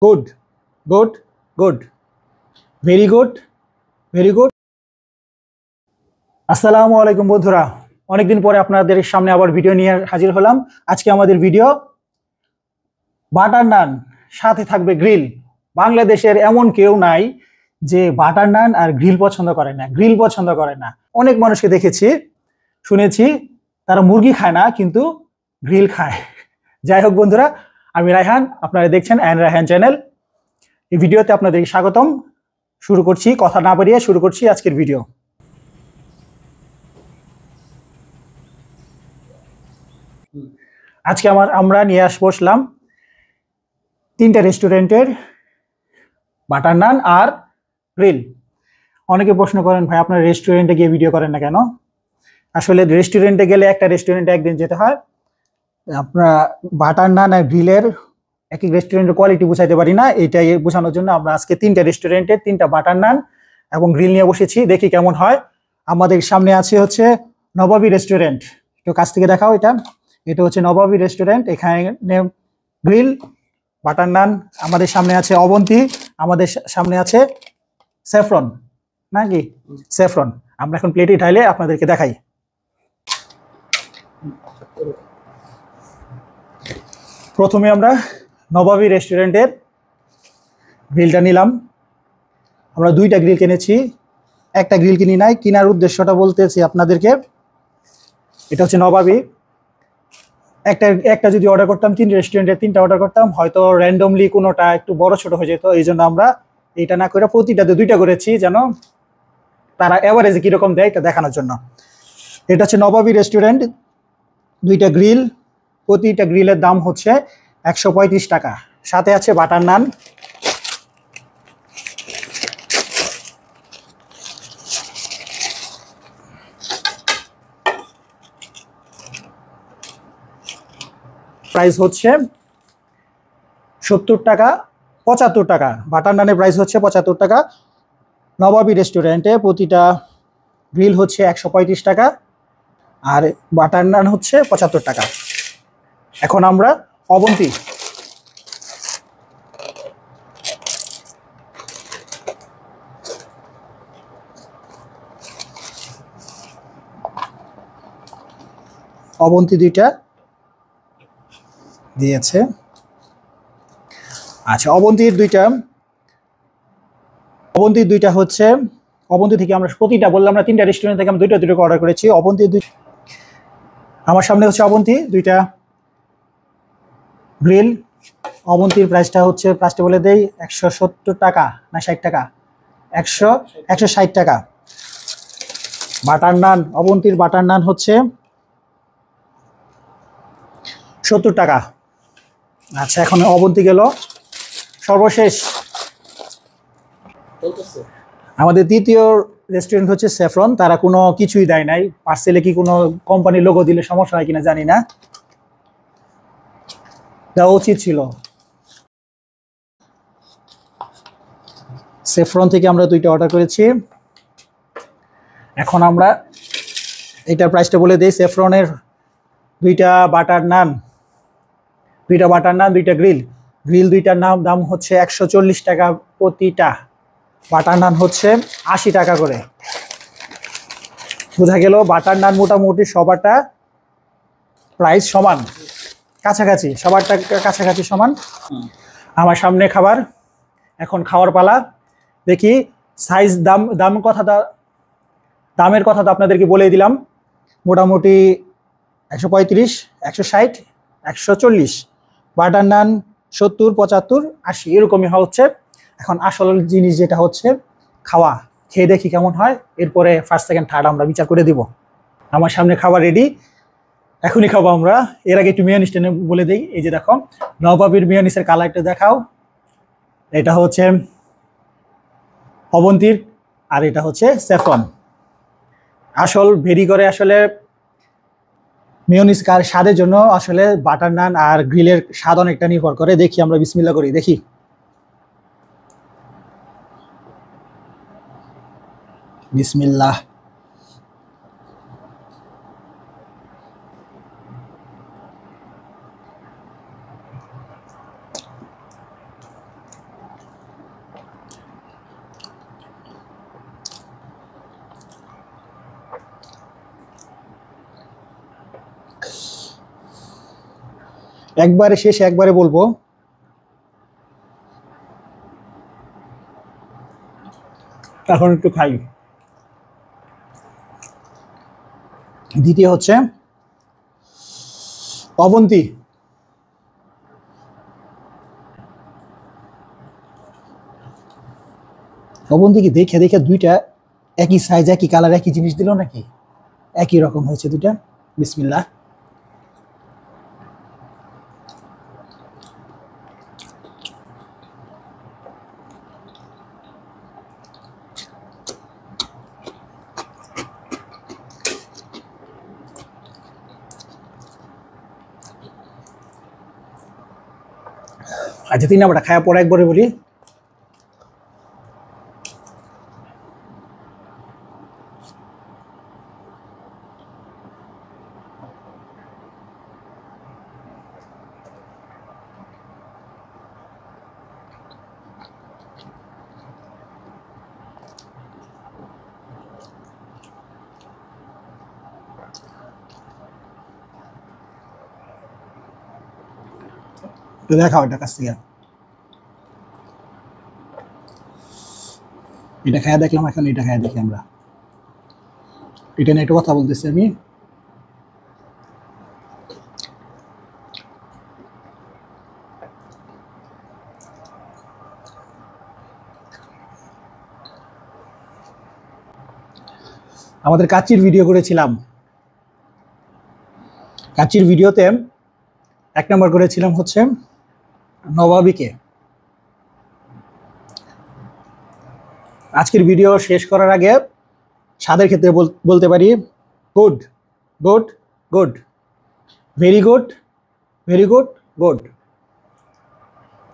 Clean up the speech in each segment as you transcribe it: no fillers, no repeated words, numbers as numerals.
Good, good, good, very good, very good. আসসালামু আলাইকুম বন্ধুরা, অনেকদিন পরে আপনাদের সামনে আবার ভিডিও নিয়ে হাজির হলাম। আজকে আমাদের ভিডিও বাটার নান সাথে থাকবে গ্রিল। বাংলাদেশের এমন কেউ নাই যে বাটার নান আর গ্রিল পছন্দ করে না, গ্রিল পছন্দ করে না। অনেক মানুষকে দেখেছি, শুনেছি তারা মুরগি খায় না কিন্তু গ্রিল খায়। যাই হোক বন্ধুরা, আমি রায়হান, আপনারা দেখছেন অ্যান্ড রায়হান চ্যানেল। এই ভিডিওতে আপনাদের স্বাগতম। শুরু করছি, কথা না বাড়িয়ে শুরু করছি আজকের ভিডিও। আজকে আমরা নিয়ে বসলাম তিনটা রেস্টুরেন্টের বাটার নান আর গ্রিল। অনেকে প্রশ্ন করেন, ভাই আপনার রেস্টুরেন্টে গিয়ে ভিডিও করেন না কেন? আসলে রেস্টুরেন্টে গেলে একটা রেস্টুরেন্টে একদিন যেতে হয়। আপনার বাটার নান আর গ্রিলের এক এক রেস্টুরেন্টের কোয়ালিটি বুঝাইতে পারি না, এইটাই বোঝানোর জন্য আমরা আজকে তিনটা রেস্টুরেন্টের তিনটা বাটার নান এবং গ্রিল নিয়ে বসেছি, দেখি কেমন হয়। আমাদের সামনে আছে হচ্ছে নবাবী রেস্টুরেন্ট, একটু কাছ থেকে দেখাও। এটা হচ্ছে নবাবী রেস্টুরেন্ট। এখানে গ্রিল, বাটার নান। আমাদের সামনে আছে অবন্তী, আমাদের সামনে আছে স্যাফরন, নাকি স্যাফরন। আমরা এখন প্লেটে ঢাইলে আপনাদেরকে দেখাই। প্রথমে আমরা নবাবী রেস্টুরেন্টের গ্রিলটা নিলাম। আমরা দুইটা গ্রিল কিনেছি, একটা গ্রিল কিনি নাই। কেনার উদ্দেশ্যটা বলতেছি আপনাদেরকে। এটা হচ্ছে নবাবী। একটা যদি অর্ডার করতাম, তিন রেস্টুরেন্টের তিনটা অর্ডার করতাম, হয়তো র্যান্ডমলি কোনোটা একটু বড় ছোট হয়ে যেত। এই জন্য আমরা এইটা না করে প্রতিটাতে দুইটা করেছি, যেন তারা এভারেজে কীরকম দেয় এটা দেখানোর জন্য। এটা হচ্ছে নবাবী রেস্টুরেন্ট, দুইটা গ্রিল। প্রতিটা গ্রিলের দাম হচ্ছে 135 টাকা। সাথে আছে বাটার নান। প্রাইস হচ্ছে 70 টাকা, 75 টাকা। বাটার নানের প্রাইস হচ্ছে 75 টাকা। নবাবী রেস্টুরেন্টে প্রতিটা গ্রিল হচ্ছে 135 টাকা আর বাটার নান হচ্ছে 75 টাকা। এখন আমরা অবন্তী, অবন্তী দুইটা দিয়েছে। আচ্ছা, অবন্তীর দুইটা হচ্ছে, অবন্তী থেকে আমরা প্রতিটা বললাম না, তিনটা রেস্টুরেন্ট থেকে আমরা দুইটা অর্ডার করেছি। অবন্তী আমার সামনে হচ্ছে অবন্তী দুইটা গ্রিল। অবন্তীর প্রাইসটা বলে দেই 170 টাকা না 60 টাকা, 160 টাকা। বাটার নান, অবন্তীর বাটার নান হচ্ছে 70 টাকা। আচ্ছা, এখন অবন্তী গেল। সর্বশেষ আমাদের তৃতীয় রেস্টুরেন্ট হচ্ছে স্যাফরন। তারা কোনো কিছুই দেয় নাই। পার্সেলে কি কোনো কোম্পানির লোগো দিলে সমস্যা হয় কিনা জানি না, দেওয়া উচিত ছিল। স্যাফরন থেকে আমরা দুইটা অর্ডার করেছি। এখন আমরা এটার প্রাইসটা বলে দিই। স্যাফরনের দুইটা বাটার নান, দুইটা গ্রিল দুইটার দাম হচ্ছে 140 টাকা প্রতিটা। বাটার নান হচ্ছে 80 টাকা করে। বোঝা গেল বাটার নান মোটামুটি সবারটা প্রাইস সমান, কাছাকাছি, সবারটা কাছাকাছি সমান। আমার সামনে খাবার, এখন খাওয়ার পালা। দেখি সাইজ, দামের কথা তো আপনাদেরকে বলে দিলাম। মোটামুটি 135, 160, 140। বাটার নান 70, 75, 80 এরকমই হচ্ছে। এখন আসল জিনিস যেটা হচ্ছে খাওয়া, খেয়ে দেখি কেমন হয়, এরপরে ফার্স্ট সেকেন্ড থার্ড আমরা বিচার করে দিব। আমার সামনে খাবার রেডি, এখনই খাবো আমরা। এর আগে একটু মেয়নিজটা বলে দিই। এই যে দেখো, নবাবীর মেয়নিজের কালারটা দেখাও। এটা হচ্ছে অবন্তীর আর এটা হচ্ছে স্যাফরন। আসল ভেরি করে আসলে মেয়নিজ কার স্বাদের জন্য আসলে বাটার নান আর গ্রিলের স্বাদ অনেকটা নির্ভর করে। দেখি আমরা বিসমিল্লাহ করি, দেখি। বিসমিল্লাহ। একবারে শেষে একবারে বলবো, এখন একটু খাই। দ্বিতীয় হচ্ছে অবন্তী। অবন্তী কি দেখে দেখে দুইটা একই সাইজ, একই কালার, একই জিনিস দিল নাকি? একই রকম হয়েছে দুইটা। বিসমিল্লাহ। আচ্ছা, 3 নাম্বারটা খায়া পরে একবারে বলি। দেখাও এটা কাছ থেকে। এটা খায়া দেখলাম, এখন এটা খায়া দেখি আমরা। এটা নিয়ে একটু কথা বলতেছি আমি। আমাদের কাচ্চির ভিডিও করেছিলাম। কাচ্চির ভিডিওতে 1 নম্বর করেছিলাম হচ্ছে নবাবিকে। আজকের ভিডিও শেষ করার আগে স্বাদের ক্ষেত্রে বলতে পারি good, good, good, very good, very good, good.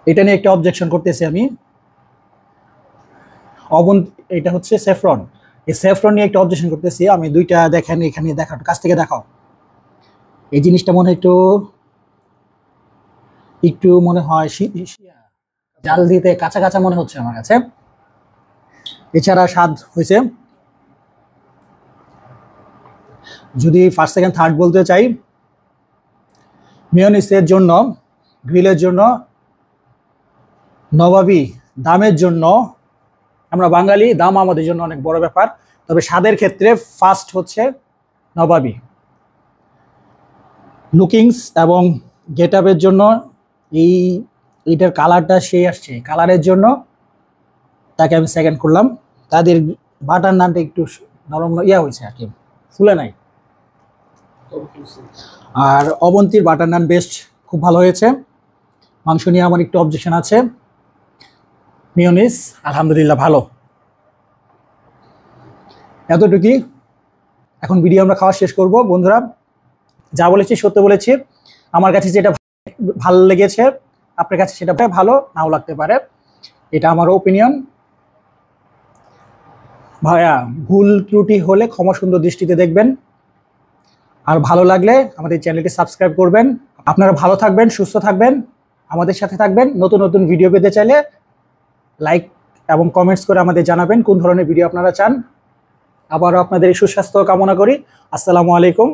এটা নিয়ে একটা অবজেকশন করতেছি আমি। এটা হচ্ছে স্যাফরন। এই স্যাফরন নিয়ে একটা অবজেকশন করতেছি আমি। দুইটা দেখেন, এখানে দেখাও, কাছ থেকে দেখাও। এই জিনিসটা মনে হয় একটু মনে হয় জাল দিতে কাঁচা কাঁচা মনে হচ্ছে আমার কাছে। এছাড়া স্বাদ হয়েছে। যদি ফার্স্ট সেকেন্ড থার্ড বলতে চাই, মেয়োনিজের জন্য, গ্রিলের জন্য নবাবী, দামের জন্য আমরা বাঙালি, দাম আমাদের জন্য অনেক বড় ব্যাপার। তবে স্বাদের ক্ষেত্রে ফার্স্ট হচ্ছে নবাবী। লুকিংস এবং গেট আপের জন্য এইটার কালারটা সেই আসছে, কালারের জন্য তাকে আমি সেকেন্ড করলাম। তাদের বাটার নানটা একটু নরম হয়েছে আর কি, ফুলে নাই। আর অবন্তীর বাটার নান বেস্ট, খুব ভালো হয়েছে। মাংস নিয়ে আমার একটু অবজেকশন আছে। মেয়োনিজ আলহামদুলিল্লাহ ভালো। এতটুকুই। এখন ভিডিও আমরা খাওয়া শেষ করব। বন্ধুরা, যা বলেছি সত্য বলেছি। আমার কাছে যেটা ভালো লেগেছে আপনার কাছে সেটা ভালো নাও লাগতে পারে, এটা আমার ওপিনিয়ন। ভাইয়া, ভুল ত্রুটি হলে ক্ষমা সুন্দর দৃষ্টিতে দেখবেন। আর ভালো লাগলে আমাদের চ্যানেলটি সাবস্ক্রাইব করবেন। আপনারা ভালো থাকবেন, সুস্থ থাকবেন, আমাদের সাথে থাকবেন। নতুন নতুন ভিডিও পেতে চাইলে লাইক এবং কমেন্টস করে আমাদের জানাবেন কোন ধরনের ভিডিও আপনারা চান। আবারও আপনাদের সুস্বাস্থ্য কামনা করি। আসসালামু আলাইকুম।